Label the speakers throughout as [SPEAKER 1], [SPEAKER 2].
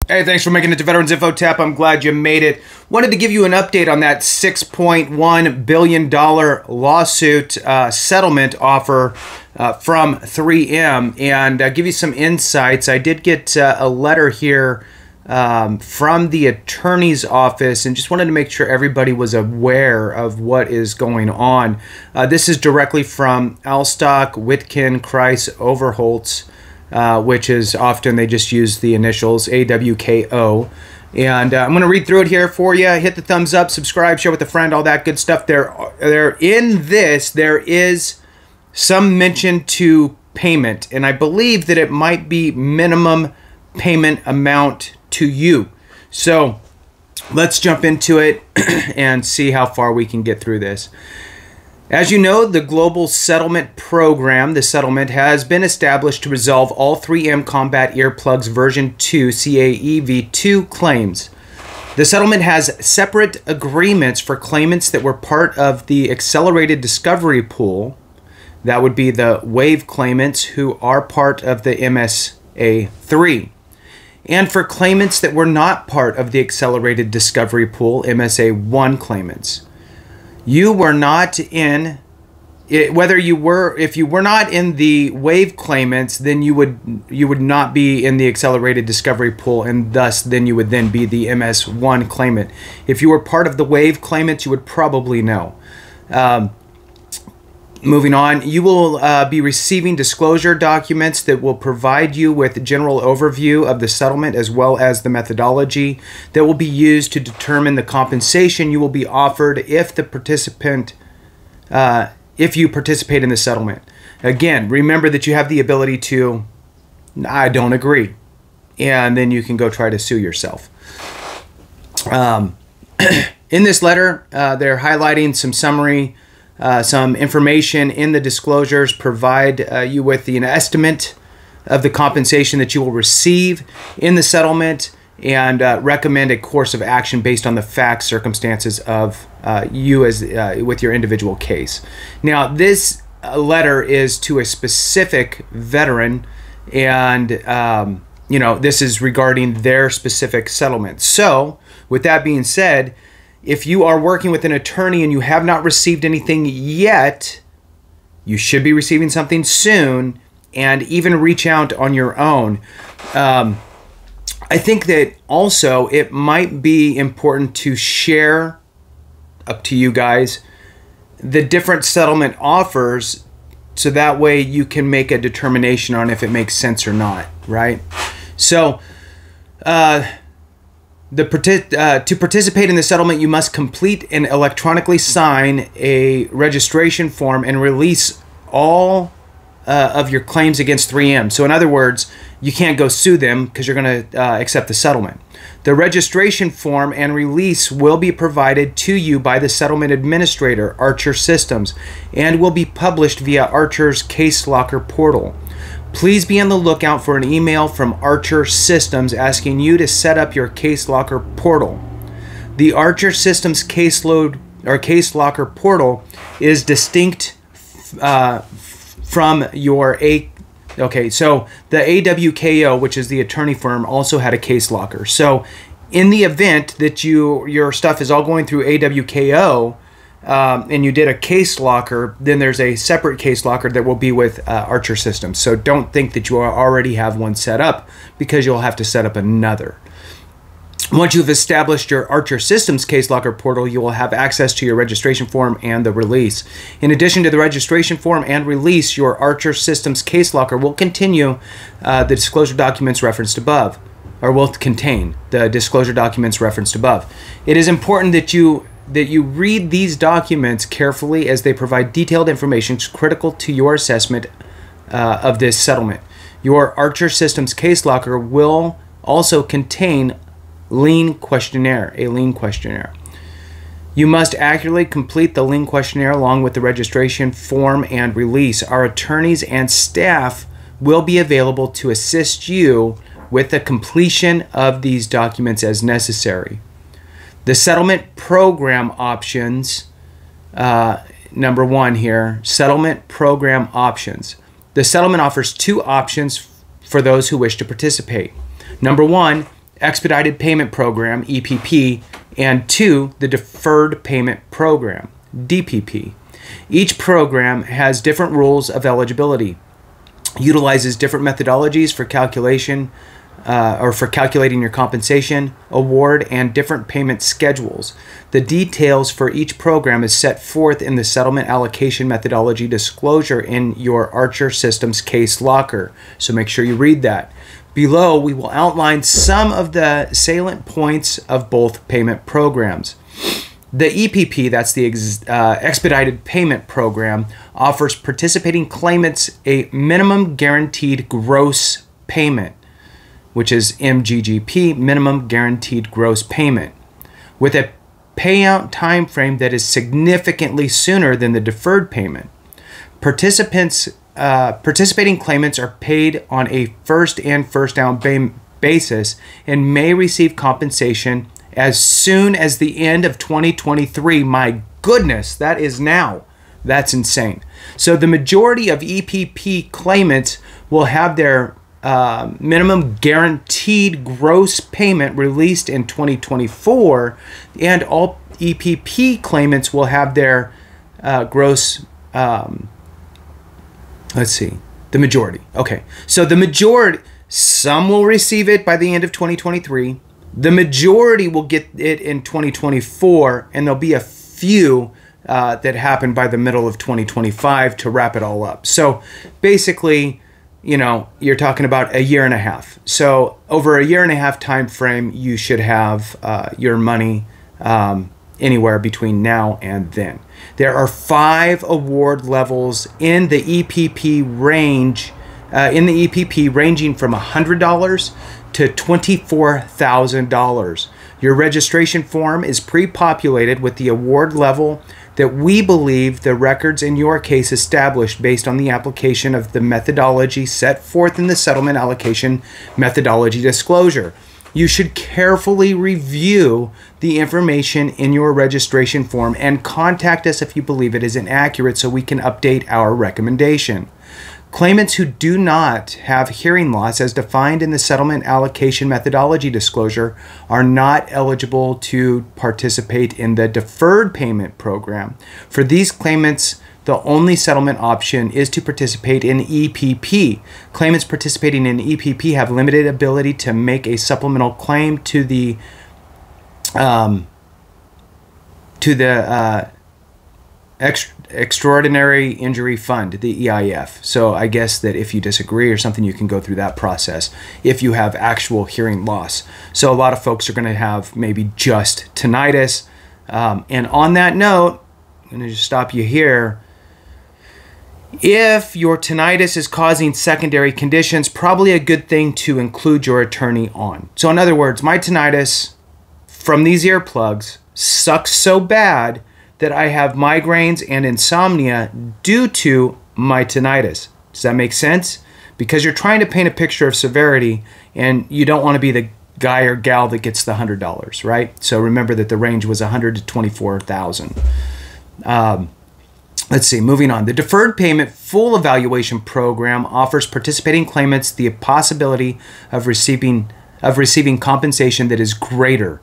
[SPEAKER 1] Hey, thanks for making it to Veterans Info Tap. I'm glad you made it. Wanted to give you an update on that $6.1 billion lawsuit settlement offer from 3M and give you some insights. I did get a letter here from the attorney's office and just wanted to make sure everybody was aware of what is going on. This is directly from Alstock, Witkin, Kreis, Overholtz. Which is often they just use the initials AWKO. And I'm going to read through it here for you. Hit the thumbs up, subscribe, share with a friend, all that good stuff. There is some mention to payment, and I believe that it might be minimum payment amount to you. So let's jump into it and see how far we can get through this. As you know, the Global Settlement Program, the settlement, has been established to resolve all 3M Combat Earplugs version 2 CAEV2 claims. The settlement has separate agreements for claimants that were part of the Accelerated Discovery Pool. That would be the WAVE claimants who are part of the MSA3. And for claimants that were not part of the Accelerated Discovery Pool, MSA1 claimants. You were not in it, if you were not in the WAVE claimants, then you would not be in the Accelerated Discovery Pool, and thus then you would then be the MS1 claimant. If you were part of the WAVE claimants, you would probably know. Moving on, you will be receiving disclosure documents that will provide you with a general overview of the settlement as well as the methodology that will be used to determine the compensation you will be offered if you participate in the settlement. Again, remember that you have the ability to, I don't agree, and then you can go try to sue yourself. In this letter, they're highlighting some summary. Some information in the disclosures provide you with an estimate of the compensation that you will receive in the settlement and recommend a course of action based on the facts, circumstances of you as with your individual case. Now, this letter is to a specific veteran, and this is regarding their specific settlement. So, with that being said, if you are working with an attorney and you have not received anything yet, you should be receiving something soon, and even reach out on your own. I think that also it might be important to share, up to you guys, the different settlement offers so that way you can make a determination on if it makes sense or not, right? So, to participate in the settlement, you must complete and electronically sign a registration form and release all of your claims against 3M. So in other words, you can't go sue them because you're going to accept the settlement. The registration form and release will be provided to you by the settlement administrator, Archer Systems, and will be published via Archer's Case Locker portal. Please be on the lookout for an email from Archer Systems asking you to set up your Case Locker portal. The Archer Systems Case Locker portal is distinct from your so the AWKO, which is the attorney firm, also had a Case Locker. So in the event that your stuff is all going through AWKO, and you did a Case Locker, then there's a separate Case Locker that will be with Archer Systems. So don't think that you already have one set up, because you'll have to set up another. Once you've established your Archer Systems Case Locker portal, you will have access to your registration form and the release. In addition to the registration form and release, your Archer Systems Case Locker will continue the disclosure documents referenced above, or will contain the disclosure documents referenced above. It is important that you read these documents carefully, as they provide detailed information critical to your assessment of this settlement. Your Archer Systems Case Locker will also contain a lien questionnaire. You must accurately complete the lien questionnaire along with the registration form and release. Our attorneys and staff will be available to assist you with the completion of these documents as necessary. The settlement program options, number one here, settlement program options. The settlement offers two options for those who wish to participate. Number one, Expedited Payment Program, EPP, and 2, the Deferred Payment Program, DPP. Each program has different rules of eligibility, utilizes different methodologies for calculation or for calculating your compensation, award, and different payment schedules. The details for each program is set forth in the settlement allocation methodology disclosure in your Archer Systems case locker, so make sure you read that. Below, we will outline some of the salient points of both payment programs. The EPP, that's the Expedited Payment Program, offers participating claimants a minimum guaranteed gross payment, which is MGGP, minimum guaranteed gross payment, with a payout time frame that is significantly sooner than the deferred payment. Participating claimants are paid on a first in, first out basis and may receive compensation as soon as the end of 2023. My goodness, that is now. That's insane. So the majority of EPP claimants will have their minimum guaranteed gross payment released in 2024, and all EPP claimants will have their gross, let's see, the majority. Okay, so the majority, some will receive it by the end of 2023. The majority will get it in 2024, and there'll be a few that happen by the middle of 2025 to wrap it all up. So basically, you know, you're talking about a year and a half. So over a year and a half time frame, you should have your money anywhere between now and then. There are 5 award levels in the EPP range, ranging from $100 to $24,000. Your registration form is pre-populated with the award level that we believe the records in your case established based on the application of the methodology set forth in the settlement allocation methodology disclosure. You should carefully review the information in your registration form and contact us if you believe it is inaccurate so we can update our recommendation. Claimants who do not have hearing loss as defined in the settlement allocation methodology disclosure are not eligible to participate in the deferred payment program. For these claimants, the only settlement option is to participate in EPP. Claimants participating in EPP have limited ability to make a supplemental claim to the Extraordinary Injury Fund, the EIF. So I guess that if you disagree or something, you can go through that process if you have actual hearing loss. So a lot of folks are going to have maybe just tinnitus. And on that note, I'm going to just stop you here. If your tinnitus is causing secondary conditions, probably a good thing to include your attorney on. So in other words, my tinnitus from these earplugs sucks so bad that I have migraines and insomnia due to my tinnitus. Does that make sense? Because you're trying to paint a picture of severity and you don't want to be the guy or gal that gets the $100, right? So remember that the range was $100 to $24,000. Let's see, moving on. The Deferred Payment Full Evaluation Program offers participating claimants the possibility of receiving compensation that is greater,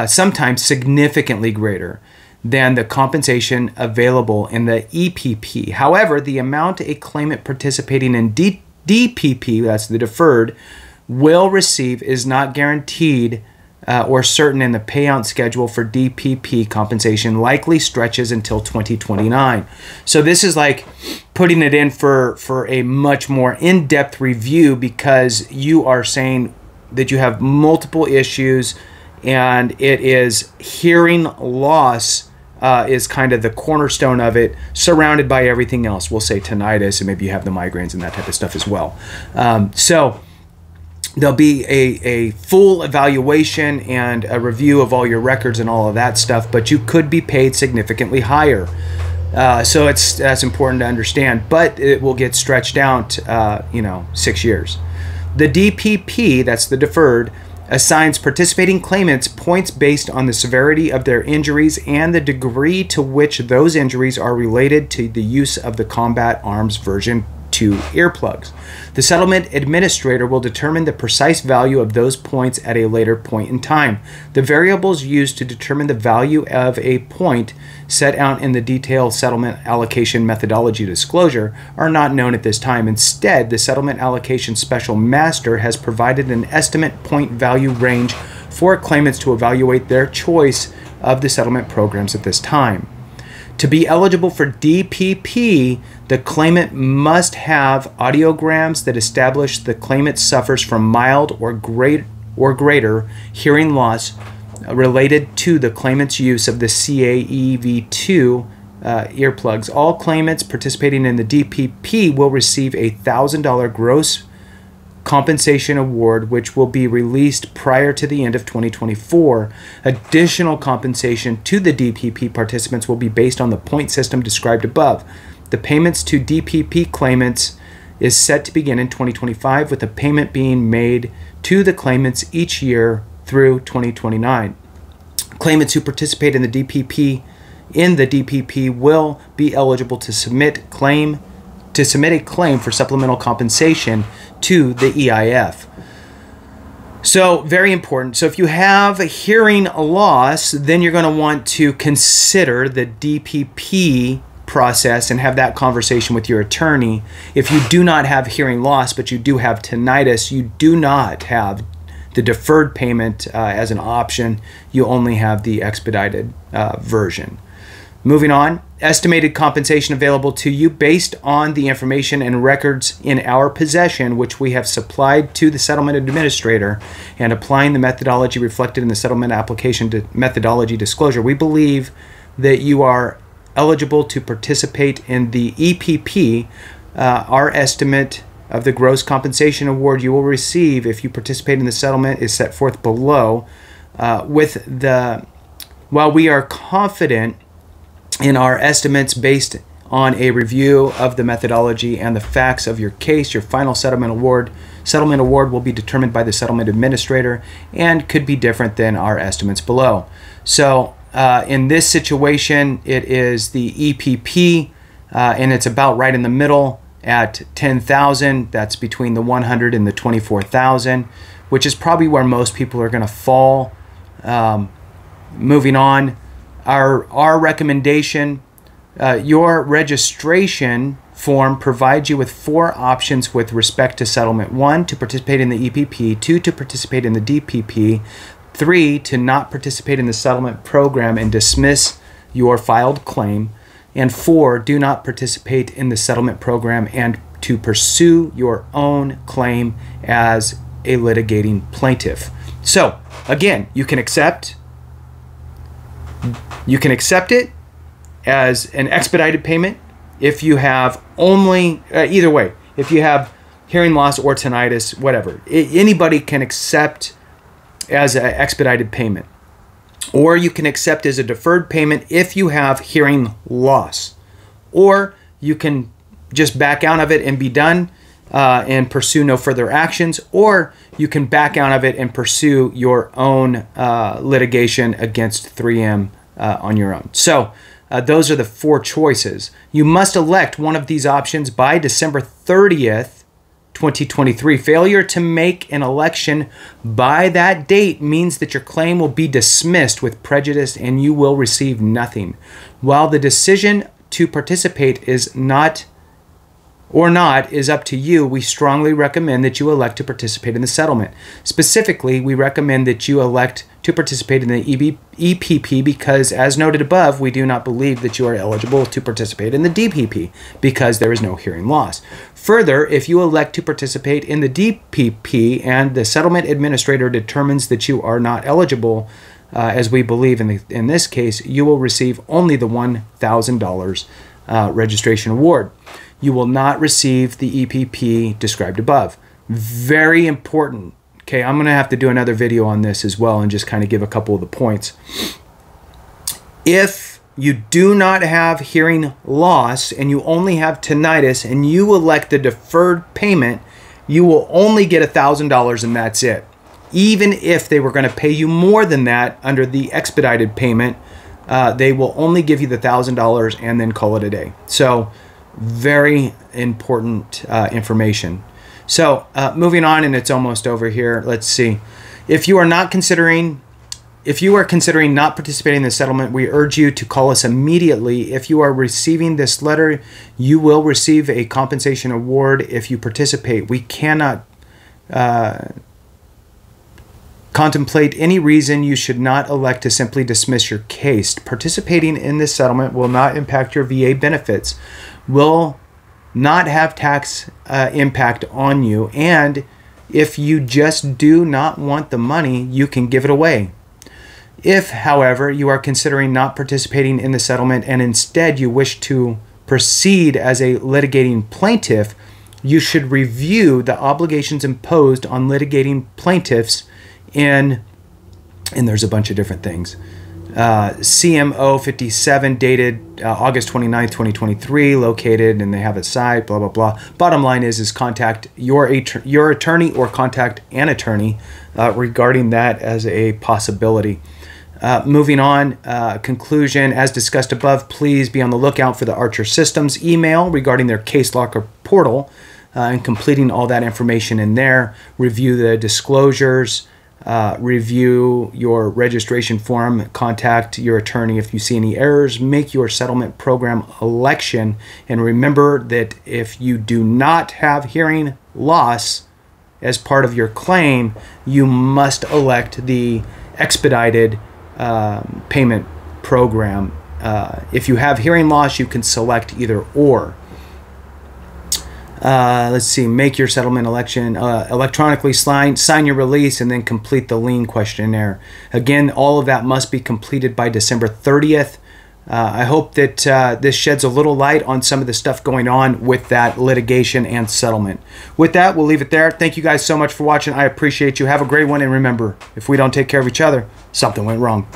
[SPEAKER 1] sometimes significantly greater, than the compensation available in the EPP. However, the amount a claimant participating in DPP, that's the deferred, will receive is not guaranteed or certain, and the payout schedule for DPP compensation likely stretches until 2029. So this is like putting it in for a much more in-depth review, because you are saying that you have multiple issues, and it is hearing loss is kind of the cornerstone of it, surrounded by everything else. We'll say tinnitus, and maybe you have the migraines and that type of stuff as well. So there'll be a full evaluation and a review of all your records and all of that stuff, but you could be paid significantly higher. So that's important to understand, but it will get stretched out, 6 years. The DPP, that's the deferred, assigns participating claimants points based on the severity of their injuries and the degree to which those injuries are related to the use of the Combat Arms version 2 earplugs. The settlement administrator will determine the precise value of those points at a later point in time. The variables used to determine the value of a point set out in the detailed settlement allocation methodology disclosure are not known at this time. Instead, the settlement allocation special master has provided an estimate point value range for claimants to evaluate their choice of the settlement programs at this time. To be eligible for DPP, the claimant must have audiograms that establish the claimant suffers from mild or greater hearing loss related to the claimant's use of the CAEV2 earplugs. All claimants participating in the DPP will receive a $1,000 gross compensation award, which will be released prior to the end of 2024. Additional compensation to the DPP participants will be based on the point system described above. The payments to DPP claimants is set to begin in 2025, with a payment being made to the claimants each year through 2029. Claimants who participate in the DPP will be eligible to submit a claim for supplemental compensation to the EIF. So very important. So if you have a hearing loss, then you're going to want to consider the DPP process and have that conversation with your attorney. If you do not have hearing loss, but you do have tinnitus, you do not have the deferred payment as an option. You only have the expedited version. Moving on, estimated compensation available to you based on the information and records in our possession, which we have supplied to the settlement administrator, and applying the methodology reflected in the settlement application methodology disclosure. We believe that you are eligible to participate in the EPP. Our estimate of the gross compensation award you will receive if you participate in the settlement is set forth below. While we are confident in our estimates based on a review of the methodology and the facts of your case, your final settlement award will be determined by the settlement administrator and could be different than our estimates below. So in this situation, it is the EPP, and it's about right in the middle at $10,000. That's between the $100,000 and the $24,000, which is probably where most people are going to fall. Moving on. Our recommendation, your registration form provides you with 4 options with respect to settlement. 1, to participate in the EPP. 2, to participate in the DPP. 3, to not participate in the settlement program and dismiss your filed claim. And 4, do not participate in the settlement program and to pursue your own claim as a litigating plaintiff. So, again, you can accept it as an expedited payment if you have only, either way, if you have hearing loss or tinnitus, whatever. Anybody can accept as an expedited payment. Or you can accept as a deferred payment if you have hearing loss. Or you can just back out of it and be done and pursue no further actions. Or you can back out of it and pursue your own litigation against 3M on your own. So those are the 4 choices. You must elect one of these options by December 30th, 2023. Failure to make an election by that date means that your claim will be dismissed with prejudice and you will receive nothing. While the decision to participate is not up to you, we strongly recommend that you elect to participate in the settlement. Specifically, we recommend that you elect to participate in the EPP because, as noted above, we do not believe that you are eligible to participate in the DPP because there is no hearing loss. Further, if you elect to participate in the DPP and the settlement administrator determines that you are not eligible, as we believe in this case, you will receive only the $1,000 registration award. You will not receive the EPP described above. Very important. Okay, I'm going to have to do another video on this as well and just kind of give a couple of the points. If you do not have hearing loss and you only have tinnitus and you elect the deferred payment, you will only get $1,000 and that's it. Even if they were going to pay you more than that under the expedited payment, they will only give you the $1,000 and then call it a day. So Very important information. So moving on, and it's almost over here. Let's see. If you are considering not participating in the settlement, we urge you to call us immediately. If you are receiving this letter, you will receive a compensation award if you participate. We cannot contemplate any reason you should not elect to simply dismiss your case. Participating in this settlement will not impact your VA benefits, will not have tax impact on you, and if you just do not want the money, you can give it away. If, however, you are considering not participating in the settlement and instead you wish to proceed as a litigating plaintiff, you should review the obligations imposed on litigating plaintiffs and there's a bunch of different things. CMO 57 dated August 29th, 2023, located, and they have a site, blah, blah, blah. Bottom line is contact your attorney or contact an attorney regarding that as a possibility. Moving on, conclusion, as discussed above, please be on the lookout for the Archer Systems email regarding their case locker portal and completing all that information in there. Review the disclosures. Review your registration form, contact your attorney if you see any errors, make your settlement program election, and remember that if you do not have hearing loss as part of your claim, you must elect the expedited payment program. If you have hearing loss, you can select either or. Let's see, make your settlement election electronically, sign your release, and then complete the lien questionnaire. Again, all of that must be completed by December 30th. I hope that this sheds a little light on some of the stuff going on with that litigation and settlement. With that, we'll leave it there. Thank you guys so much for watching. I appreciate you. Have a great one, and remember, if we don't take care of each other, something went wrong.